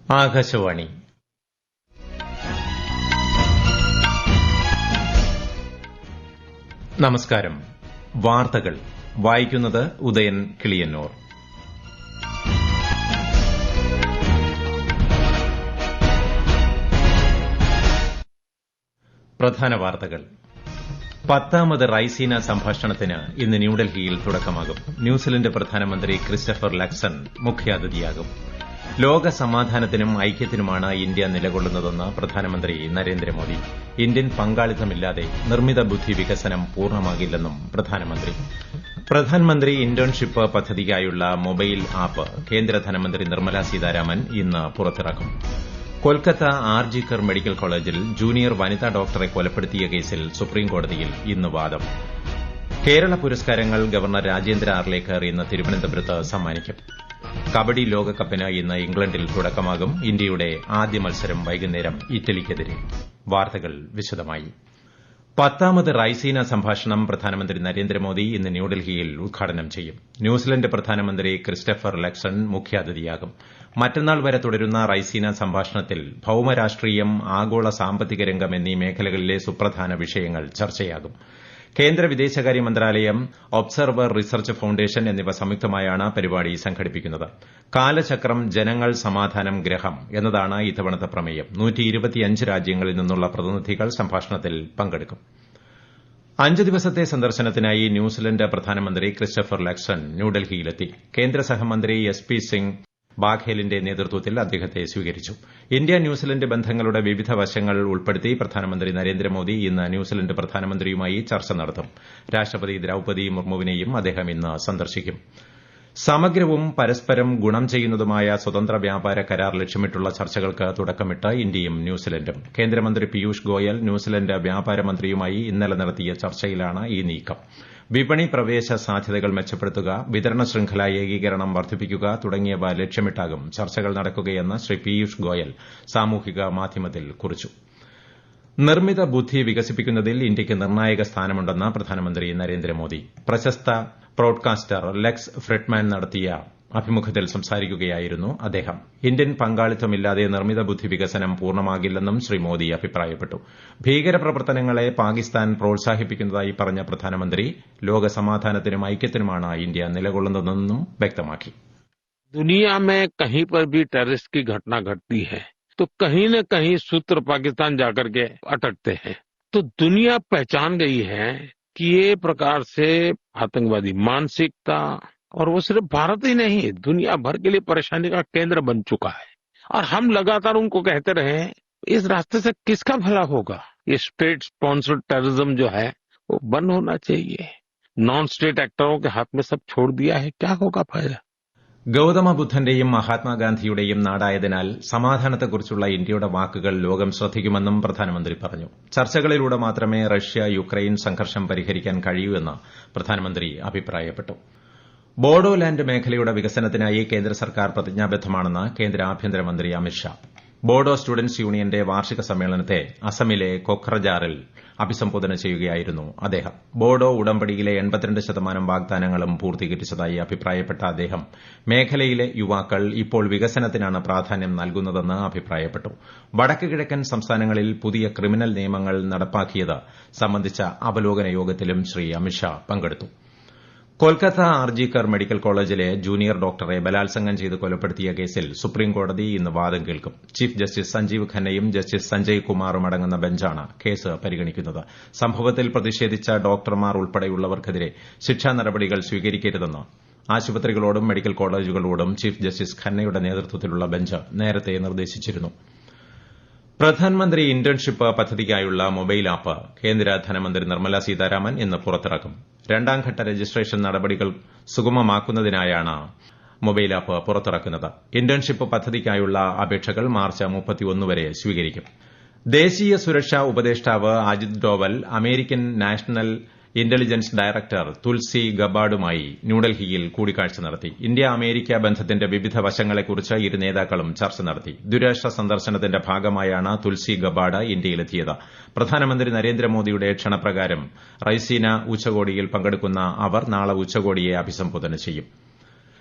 ആകാശവാണി. നമസ്കാരം. വാർത്തകൾ വായിക്കുന്നത് ഉദയൻ കിളിയന്നൂർ. പ്രധാന വാർത്തകൾ. 10ാമത് റൈസീന സംഭാഷണത്തിന് ഇന്ന് ന്യൂഡൽഹിയിൽ തുടക്കമാകും. ന്യൂസിലന്റ് പ്രധാനമന്ത്രി ക്രിസ്റ്റഫർ ലക്സൺ മുഖ്യാതിഥിയാകും. ലോക സമാധാനത്തിനും ഐക്യത്തിനുമാണ് ഇന്ത്യ നിലകൊള്ളുന്നതെന്ന് പ്രധാനമന്ത്രി നരേന്ദ്രമോദി. ഇന്ത്യൻ പങ്കാളിത്തമില്ലാതെ നിർമ്മിത ബുദ്ധി വികസനം പൂർണ്ണമാകില്ലെന്നും പ്രധാനമന്ത്രി. പ്രധാനമന്ത്രി ഇന്റേൺഷിപ്പ് പദ്ധതിക്കായുള്ള മൊബൈൽ ആപ്പ് കേന്ദ്ര ധനമന്ത്രി നിർമ്മല സീതാരാമൻ ഇന്ന് പുറത്തിറക്കും. കൊൽക്കത്ത ആർജിക്കർ മെഡിക്കൽ കോളേജിൽ ജൂനിയർ വനിതാ ഡോക്ടറെ കൊലപ്പെടുത്തിയ കേസിൽ സുപ്രീംകോടതിയിൽ ഇന്ന് വാദം. കേരള പുരസ്കാരങ്ങൾ ഗവർണർ രാജേന്ദ്ര ആർലേക്കർ ഇന്ന് തിരുവനന്തപുരത്ത് സമ്മാനിക്കും. കബഡി ലോകകപ്പിന് ഇന്ന് ഇംഗ്ലണ്ടിൽ തുടക്കമാകും. ഇന്ത്യയുടെ ആദ്യ മത്സരം വൈകുന്നേരം ഇറ്റലിക്കെതിരെ. വാർത്തകൾ വിശദമായി. 10ാമത് റൈസീന സംഭാഷണം പ്രധാനമന്ത്രി നരേന്ദ്രമോദി ഇന്ന് ന്യൂഡൽഹിയിൽ ഉദ്ഘാടനം ചെയ്യും. ന്യൂസിലന്റ് പ്രധാനമന്ത്രി ക്രിസ്റ്റഫർ ലക്സൺ മുഖ്യാതിഥിയാകും. മറ്റന്നാൾ വരെ തുടരുന്ന റൈസീന സംഭാഷണത്തിൽ ഭൌമരാഷ്ട്രീയം, ആഗോള സാമ്പത്തിക രംഗം എന്നീ മേഖലകളിലെ സുപ്രധാന വിഷയങ്ങൾ ചർച്ചയാകും. കേന്ദ്ര വിദേശകാര്യ മന്ത്രാലയം, ഒബ്സർവർ റിസർച്ച് ഫൌണ്ടേഷൻ എന്നിവ സംയുക്തമായാണ് പരിപാടി സംഘടിപ്പിക്കുന്നത്. കാലചക്രം ജനങ്ങൾ സമാധാനം ഗ്രഹം എന്നതാണ് ഇത്തവണത്തെ പ്രമേയം. 125 രാജ്യങ്ങളിൽ നിന്നുള്ള പ്രതിനിധികൾ സംഭാഷണത്തിൽ പങ്കെടുക്കും. 5 ദിവസത്തെ സന്ദർശനത്തിനായി ന്യൂസിലന്റ് പ്രധാനമന്ത്രി ക്രിസ്റ്റഫർ ലക്സൺ ന്യൂഡൽഹിയിലെത്തി. കേന്ദ്ര സഹമന്ത്രി എസ് പി സിംഗ് ബാഘേലിന്റെ നേതൃത്വത്തിൽ അദ്ദേഹത്തെ സ്വീകരിച്ചു. ഇന്ത്യ ന്യൂസിലന്റ് ബന്ധങ്ങളുടെ വിവിധ വശങ്ങൾ ഉൾപ്പെടുത്തി പ്രധാനമന്ത്രി നരേന്ദ്രമോദി ഇന്ന് ന്യൂസിലന്റ് പ്രധാനമന്ത്രിയുമായി ചർച്ച നടത്തും. രാഷ്ട്രപതി ദ്രൌപദി മുർമുവിനെയും അദ്ദേഹം ഇന്ന് സന്ദർശിക്കും. സമഗ്രവും പരസ്പരം ഗുണം ചെയ്യുന്നതുമായ സ്വതന്ത്ര വ്യാപാര കരാർ ലക്ഷ്യമിട്ടുള്ള ചർച്ചകൾക്ക് തുടക്കമിട്ട് ഇന്ത്യയും ന്യൂസിലന്റും. കേന്ദ്രമന്ത്രി പീയൂഷ് ഗോയൽ ന്യൂസിലന്റ് വ്യാപാര മന്ത്രിയുമായി ഇന്നലെ നടത്തിയ ചർച്ചയിലാണ് ഈ നീക്കം. വിപണി പ്രവേശ സാധ്യതകൾ മെച്ചപ്പെടുത്തുക, വിതരണ ശൃംഖല ഏകീകരണം വർദ്ധിപ്പിക്കുക തുടങ്ങിയവ ലക്ഷ്യമിട്ടാകും ചർച്ചകൾ നടക്കുകയെന്ന് ശ്രീ പീയൂഷ് ഗോയൽ സാമൂഹിക മാധ്യമത്തിൽ കുറിച്ചു. നിർമ്മിത ബുദ്ധി വികസിപ്പിക്കുന്നതിൽ ഇന്ത്യയ്ക്ക് നിർണായക സ്ഥാനമുണ്ടെന്ന് പ്രധാനമന്ത്രി നരേന്ദ്രമോദി. പ്രശസ്ത ബ്രോഡ്കാസ്റ്റർ ലെക്സ് ഫ്രിഡ്മാൻ നടത്തിയ അഭിമുഖത്തിൽ സംസാരിക്കുകയായിരുന്നു അദ്ദേഹം. ഇന്ത്യൻ പങ്കാളിത്തമില്ലാതെ നിർമ്മിത ബുദ്ധി വികസനം പൂർണ്ണമാകില്ലെന്നും ശ്രീ മോദി അഭിപ്രായപ്പെട്ടു. ഭീകരപ്രവർത്തനങ്ങളെ പാകിസ്ഥാൻ പ്രോത്സാഹിപ്പിക്കുന്നതായി പറഞ്ഞ പ്രധാനമന്ത്രി ലോക സമാധാനത്തിനും ഐക്യത്തിനുമാണ് ഇന്ത്യ നിലകൊള്ളുന്നതെന്നും വ്യക്തമാക്കി. दुनिया में कहीं पर भी टेररिस्ट की घटना घटती है तो कहीं न कहीं सूत्र पाकिस्तान जाकर के अटकते हैं. तो दुनिया पहचान गई है कि ये प्रकार से आतंकवादी मानसिकता और वो सिर्फ भारत ही नहीं दुनिया भर के लिए परेशानी का केंद्र बन चुका है. और हम लगातार उनको कहते रहे इस रास्ते से किसका भला होगा. ये स्टेट स्पॉन्सर्ड टेररिज्म जो है वो बंद होना चाहिए. नॉन स्टेट एक्टरों के हाथ में सब छोड़ दिया है. क्या होगा फायदा. ഗൌതമ ബുദ്ധന്റെയും മഹാത്മാഗാന്ധിയുടെയും നാടായതിനാൽ സമാധാനത്തെക്കുറിച്ചുള്ള ഇന്ത്യയുടെ വാക്കുകൾ ലോകം ശ്രദ്ധിക്കുമെന്നും പ്രധാനമന്ത്രി പറഞ്ഞു. ചർച്ചകളിലൂടെ മാത്രമേ റഷ്യ യുക്രൈൻ സംഘർഷം പരിഹരിക്കാൻ കഴിയൂ എന്ന് പ്രധാനമന്ത്രി അഭിപ്രായപ്പെട്ടു. ബോഡോലാന്റ് മേഖലയുടെ വികസനത്തിനായി കേന്ദ്ര സർക്കാർ പ്രതിജ്ഞാബദ്ധമാണെന്ന് കേന്ദ്ര ആഭ്യന്തരമന്ത്രി അമിത്ഷാ. ബോഡോ സ്റ്റുഡന്റ്സ് യൂണിയന്റെ വാർഷിക സമ്മേളനത്തെ അസമിലെ കൊക്രജാറിൽ അഭിസംബോധന ചെയ്യുകയായിരുന്നു അദ്ദേഹം. ബോഡോ ഉടമ്പടിയിലെ 82% വാഗ്ദാനങ്ങളും പൂർത്തീകരിച്ചതായി അഭിപ്രായപ്പെട്ട അദ്ദേഹം മേഖലയിലെ യുവാക്കൾ ഇപ്പോൾ വികസനത്തിനാണ് പ്രാധാന്യം നൽകുന്നതെന്ന് അഭിപ്രായപ്പെട്ടു. വടക്ക് കിഴക്കൻ സംസ്ഥാനങ്ങളിൽ പുതിയ ക്രിമിനൽ നിയമങ്ങൾ നടപ്പാക്കിയത് സംബന്ധിച്ച അവലോകന യോഗത്തിലും ശ്രീ അമിത്ഷാ പങ്കെടുത്തു. കൊൽക്കത്ത ആർജിക്കർ മെഡിക്കൽ കോളേജിലെ ജൂനിയർ ഡോക്ടറെ ബലാത്സംഗം ചെയ്ത് കൊലപ്പെടുത്തിയ കേസിൽ സുപ്രീംകോടതി ഇന്ന് വാദം കേൾക്കും. ചീഫ് ജസ്റ്റിസ് സഞ്ജീവ് ഖന്നയും ജസ്റ്റിസ് സഞ്ജയ് കുമാറും അടങ്ങുന്ന ബെഞ്ചാണ് കേസ് പരിഗണിക്കുന്നത്. സംഭവത്തിൽ പ്രതിഷേധിച്ച ഡോക്ടർമാർ ഉൾപ്പെടെയുള്ളവർക്കെതിരെ ശിക്ഷാ നടപടികൾ സ്വീകരിക്കരുതെന്ന് ആശുപത്രികളോടും മെഡിക്കൽ കോളേജുകളോടും ചീഫ് ജസ്റ്റിസ് ഖന്നയുടെ നേതൃത്വത്തിലുള്ള ബെഞ്ച് നേരത്തെ നിർദ്ദേശിച്ചിരുന്നു. പ്രധാനമന്ത്രി ഇന്റേൺഷിപ്പ് പദ്ധതിക്കായുള്ള മൊബൈൽ ആപ്പ് കേന്ദ്ര ധനമന്ത്രി നിർമ്മല സീതാരാമൻ ഇന്ന് പുറത്തിറക്കും. രണ്ടാംഘട്ട രജിസ്ട്രേഷൻ നടപടികൾ സുഗമമാക്കുന്നതിനായാണ് മൊബൈൽ ആപ്പ് പുറത്തിറക്കുന്നത്. ഇന്റേൺഷിപ്പ് പദ്ധതിക്കായുള്ള അപേക്ഷകൾ മാർച്ച് 31 വരെ സ്വീകരിക്കും. ദേശീയ സുരക്ഷാ ഉപദേഷ്ടാവ് Ajit Doval American national intelligence director Tulsi ഗബാർഡുമായി ന്യൂഡൽഹിയിൽ കൂടിക്കാഴ്ച നടത്തി. ഇന്ത്യ അമേരിക്ക ബന്ധത്തിന്റെ വിവിധ വശങ്ങളെക്കുറിച്ച് ഇരു നേതാക്കളും ചർച്ച നടത്തി. ദ്വിരാഷ്ട്ര സന്ദർശനത്തിന്റെ ഭാഗമായാണ് തുൽസി ഗബാർഡ് ഇന്ത്യയിലെത്തിയത്. പ്രധാനമന്ത്രി നരേന്ദ്രമോദിയുടെ ക്ഷണപ്രകാരം റൈസീന ഉച്ചകോടിയിൽ പങ്കെടുക്കുന്ന അവർ നാളെ ഉച്ചകോടിയെ അഭിസംബോധന ചെയ്യും.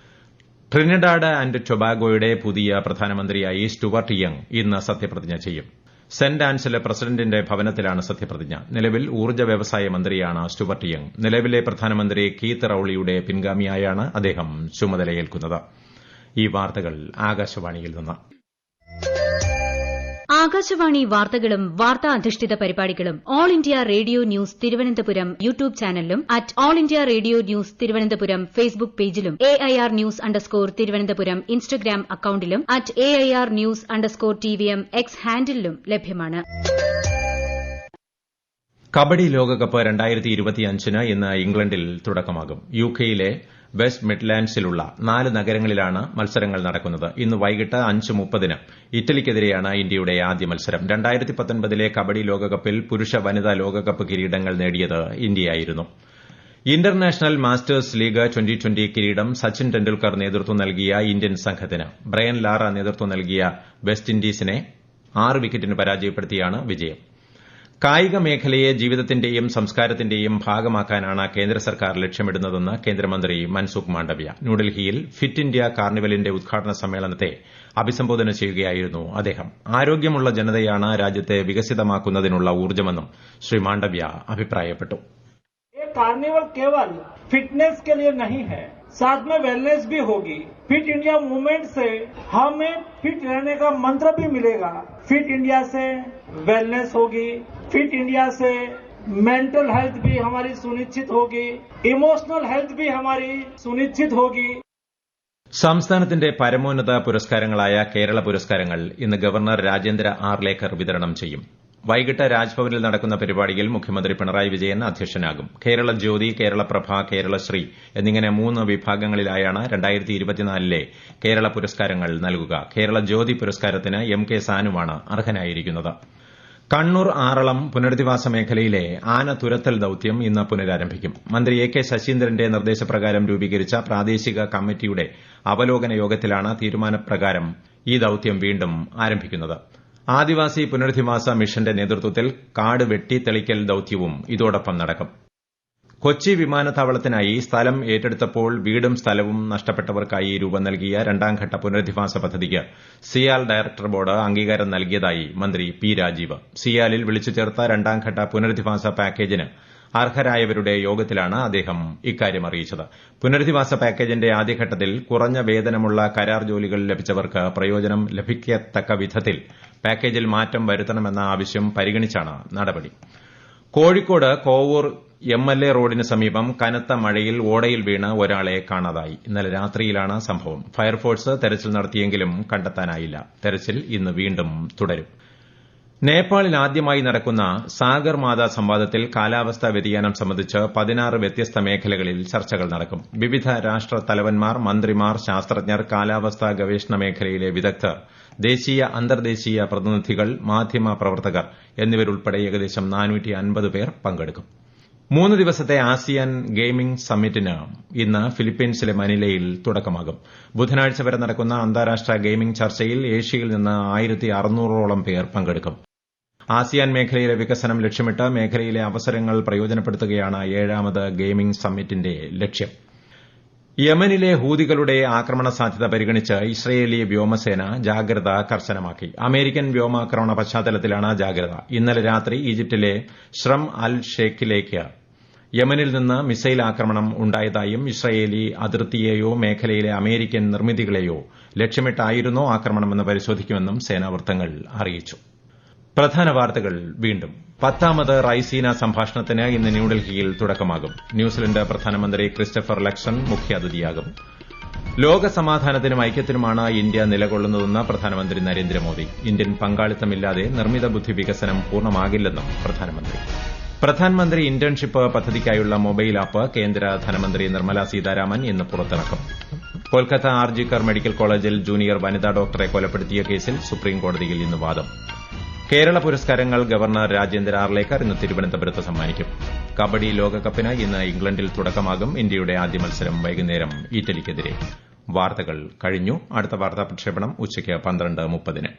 ട്രിനിഡാഡ് ആന്റ് ടൊബാഗോയുടെ പുതിയ പ്രധാനമന്ത്രിയായി സ്റ്റുവർട്ട് യങ് ഇന്ന് സത്യപ്രതിജ്ഞ ചെയ്യും. സെന്റ് ആൻസിലെ പ്രസിഡന്റിന്റെ ഭവനത്തിലാണ് സത്യപ്രതിജ്ഞ. നിലവിൽ ഊർജ്ജ വ്യവസായ മന്ത്രിയാണ് സ്റ്റുവർട്ട് യങ്. നിലവിലെ പ്രധാനമന്ത്രി കീത്ത് റൌളിയുടെ പിൻഗാമിയായാണ് അദ്ദേഹം ചുമതലയേൽക്കുന്നത്. ഈ വാർത്തകൾ ആകാശവാണിയിൽ നിന്ന്. ആകാശവാണി വാർത്തകളും വാർത്താ അധിഷ്ഠിത പരിപാടികളും all India radio news Thiruvananthapuram YouTube ചാനലിലും at all India radio news Thiruvananthapuram Facebook പേജിലും AIR ന്യൂസ് _ ഇൻസ്റ്റഗ്രാം അക്കൌണ്ടിലും at AIR news _ TVM X ഹാൻഡിലും ലഭ്യമാണ്. കബഡി ലോകകപ്പ് 2025 ഇന്ന് ഇംഗ്ലണ്ടിൽ തുടക്കമാകും. യുകെയിലെ വെസ്റ്റ് മിഡ്ലാൻഡ്സിലുള്ള 4 നഗരങ്ങളിലാണ് മത്സരങ്ങൾ നടക്കുന്നത്. ഇന്ന് വൈകിട്ട് 5:30 ഇറ്റലിക്കെതിരെയാണ് ഇന്ത്യയുടെ ആദ്യ മത്സരം. 2019 കബഡി ലോകകപ്പിൽ പുരുഷ വനിതാ ലോകകപ്പ് കിരീടങ്ങൾ നേടിയത് ഇന്ത്യയായിരുന്നു. ഇന്റർനാഷണൽ മാസ്റ്റേഴ്സ് ലീഗ് 2020 കിരീടം സച്ചിൻ ടെണ്ടുൽക്കർ നേതൃത്വം നൽകിയ ഇന്ത്യൻ സംഘത്തിന്. ബ്രയൻ ലാറ നേതൃത്വം നൽകിയ വെസ്റ്റ് ഇൻഡീസിനെ 6 വിക്കറ്റിന് പരാജയപ്പെടുത്തിയാണ് വിജയം. കായിക മേഖലയെ ജീവിതത്തിന്റെയും സംസ്കാരത്തിന്റെയും ഭാഗമാക്കാനാണ് കേന്ദ്ര സർക്കാർ ലക്ഷ്യമിടുന്നതെന്ന് കേന്ദ്രമന്ത്രി മൻസുഖ് മാണ്ഡവ്യ. ന്യൂഡൽഹിയിൽ ഫിറ്റ് ഇന്ത്യ കാർണിവലിന്റെ ഉദ്ഘാടന സമ്മേളനത്തെ അഭിസംബോധന ചെയ്യുകയായിരുന്നു അദ്ദേഹം. ആരോഗ്യമുള്ള ജനതയാണ് രാജ്യത്തെ വികസിതമാക്കുന്നതിനുള്ള ഊർജ്ജമെന്നും ശ്രീ മാണ്ഡവ്യ അഭിപ്രായപ്പെട്ടു. कार्निवल केवल फिटनेस के लिए नहीं है, साथ में वेलनेस भी होगी. फिट इंडिया मूवमेंट से हमें फिट रहने का मंत्र भी मिलेगा. फिट इंडिया से वेलनेस होगी, फिट इंडिया से मेंटल हेल्थ भी हमारी सुनिश्चित होगी, इमोशनल हेल्थ भी हमारी सुनिश्चित होगी. സംസ്ഥാനത്തിന്റെ പരമോന്നത പുരസ്കാരങ്ങളായ കേരള പുരസ്കാരങ്ങൾ ഇന്ന് ഗവർണർ രാജേന്ദ്ര ആർലേക്കർ വിതരണം ചെയ്യും. വൈകിട്ട് രാജ്ഭവനിൽ നടക്കുന്ന പരിപാടിയിൽ മുഖ്യമന്ത്രി പിണറായി വിജയൻ അധ്യക്ഷനാകും. കേരള ജ്യോതി, കേരളപ്രഭ, കേരളശ്രീ എന്നിങ്ങനെ 3 വിഭാഗങ്ങളിലായാണ് 2024 കേരള പുരസ്കാരങ്ങൾ നൽകുക. കേരള ജ്യോതി പുരസ്കാരത്തിന് MK സാനുവാണ് അർഹനായിരിക്കുന്നത്. കണ്ണൂർ ആറളം പുനരധിവാസ മേഖലയിലെ ആന തുരത്തൽ ദൌത്യം ഇന്ന് പുനരാരംഭിക്കും. മന്ത്രി AK ശശീന്ദ്രന്റെ നിർദ്ദേശപ്രകാരം രൂപീകരിച്ച പ്രാദേശിക കമ്മിറ്റിയുടെ അവലോകന യോഗത്തിലാണ് തീരുമാനപ്രകാരം ഈ ദൌത്യം വീണ്ടും ആരംഭിക്കുന്നത്. ആദിവാസി പുനരധിവാസ മിഷന്റെ നേതൃത്വത്തിൽ കാട് വെട്ടി തെളിക്കൽ ദൌത്യവും ഇതോടൊപ്പം നടക്കും. കൊച്ചി വിമാനത്താവളത്തിനായി സ്ഥലം ഏറ്റെടുത്തപ്പോൾ വീടും സ്ഥലവും നഷ്ടപ്പെട്ടവർക്കായി രൂപം നൽകിയ 2ാംഘട്ട പുനരധിവാസ പദ്ധതിക്ക് സിയാൽ ഡയറക്ടർ ബോർഡ് അംഗീകാരം നൽകിയതായി മന്ത്രി P രാജീവ്. സിയാലിൽ വിളിച്ചു ചേർത്ത 2ാംഘട്ട പുനരധിവാസ പാക്കേജിന് അർഹരായവരുടെ യോഗത്തിലാണ് അദ്ദേഹം ഇക്കാര്യം അറിയിച്ചത്. പുനരധിവാസ പാക്കേജിന്റെ ആദ്യഘട്ടത്തിൽ കുറഞ്ഞ വേതനമുള്ള കരാർ ജോലികൾ ലഭിച്ചവർക്ക് പ്രയോജനം ലഭിക്കത്തക്ക വിധത്തിൽ പാക്കേജിൽ മാറ്റം വരുത്തണമെന്ന ആവശ്യം പരിഗണിച്ചാണ് നടപടി. കോഴിക്കോട് കോവൂർ MLA റോഡിന് സമീപം കനത്ത മഴയിൽ ഓടയിൽ വീണ് ഒരാളെ കാണാതായി. ഇന്നലെ രാത്രിയിലാണ് സംഭവം. ഫയർഫോഴ്സ് തെരച്ചിൽ നടത്തിയെങ്കിലും കണ്ടെത്താനായില്ല. തെരച്ചിൽ ഇന്ന് വീണ്ടും തുടരും. നേപ്പാളിൽ ആദ്യമായി നടക്കുന്ന സാഗർമാത സംവാദത്തിൽ കാലാവസ്ഥാ വ്യതിയാനം സംബന്ധിച്ച് 16 വ്യത്യസ്ത മേഖലകളിൽ ചർച്ചകൾ നടക്കും. വിവിധ രാഷ്ട്ര തലവന്മാർ, മന്ത്രിമാർ, ശാസ്ത്രജ്ഞർ, കാലാവസ്ഥാ ഗവേഷണ മേഖലയിലെ വിദഗ്ധർ, ദേശീയ അന്തർദേശീയ പ്രതിനിധികൾ, മാധ്യമ പ്രവർത്തകർ എന്നിവരുൾപ്പെടെ ഏകദേശം 450 പേർ പങ്കെടുക്കും. 3 ദിവസത്തെ ആസിയാൻ ഗെയിമിംഗ് സമ്മിറ്റിന് ഇന്ന് ഫിലിപ്പീൻസിലെ മനിലയിൽ തുടക്കമാകും. ബുധനാഴ്ച വരെ നടക്കുന്ന അന്താരാഷ്ട്ര ഗെയിമിംഗ് ചർച്ചയിൽ ഏഷ്യയിൽ നിന്ന് 1600ഓളം പേർ പങ്കെടുക്കും. ആസിയാൻ മേഖലയിലെ വികസനം ലക്ഷ്യമിട്ട് മേഖലയിലെ അവസരങ്ങൾ പ്രയോജനപ്പെടുത്തുകയാണ് 7ാമത് ഗെയിമിംഗ് സമ്മിറ്റിന്റെ ലക്ഷ്യം. യമനിലെ ഹൂതികളുടെ ആക്രമണ സാധ്യത പരിഗണിച്ച് ഇസ്രയേലി വ്യോമസേന ജാഗ്രത കർശനമാക്കി. അമേരിക്കൻ വ്യോമാക്രമണ പശ്ചാത്തലത്തിലാണ് ജാഗ്രത. ഇന്നലെ രാത്രി ഈജിപ്തിലെ ഷ്രം അൽ ഷേഖിലേക്ക് യമനിൽ നിന്ന് മിസൈൽ ആക്രമണം ഉണ്ടായതായും ഇസ്രയേലി അതിർത്തിയെയോ മേഖലയിലെ അമേരിക്കൻ നിർമ്മിതികളെയോ ലക്ഷ്യമിട്ടായിരുന്നോ ആക്രമണമെന്ന് പരിശോധിക്കുമെന്നും സേനാവൃത്തങ്ങൾ അറിയിച്ചു. പ്രധാന വാർത്തകൾ വീണ്ടും. 10ാമത് റൈസീന സംഭാഷണത്തിന് ഇന്ന് ന്യൂഡൽഹിയിൽ തുടക്കമാകും. ന്യൂസിലൻഡ് പ്രധാനമന്ത്രി ക്രിസ്റ്റഫർ ലക്സൺ മുഖ്യാതിഥിയാകും. ലോക സമാധാനത്തിനും ഐക്യത്തിനുമാണ് ഇന്ത്യ നിലകൊള്ളുന്നതെന്ന് പ്രധാനമന്ത്രി നരേന്ദ്രമോദി. ഇന്ത്യൻ പങ്കാളിത്തമില്ലാതെ നിർമ്മിത ബുദ്ധി വികസനം പൂർണ്ണമാകില്ലെന്നും പ്രധാനമന്ത്രി. പ്രധാനമന്ത്രി ഇന്റേൺഷിപ്പ് പദ്ധതിക്കായുള്ള മൊബൈൽ ആപ്പ് കേന്ദ്ര ധനമന്ത്രി നിർമ്മല സീതാരാമൻ ഇന്ന് പുറത്തിറക്കും. കൊൽക്കത്ത ആർജിക്കർ മെഡിക്കൽ കോളേജിൽ ജൂനിയർ വനിതാ ഡോക്ടറെ കൊലപ്പെടുത്തിയ കേസിൽ സുപ്രീംകോടതിയിൽ ഇന്ന് വാദം. കേരള പുരസ്കാരങ്ങൾ ഗവർണർ രാജേന്ദ്ര ആർലേക്കർ ഇന്ന് തിരുവനന്തപുരത്ത് സമ്മാനിക്കും. കബഡി ലോകകപ്പിന് ഇന്ന് ഇംഗ്ലണ്ടിൽ തുടക്കമാകും. ഇന്ത്യയുടെ ആദ്യ മത്സരം വൈകുന്നേരം ഇറ്റലിക്കെതിരെ. വാർത്തകൾ കഴിഞ്ഞു. അടുത്ത വാർത്താ പ്രക്ഷേപണം ഉച്ചയ്ക്ക് 12:30.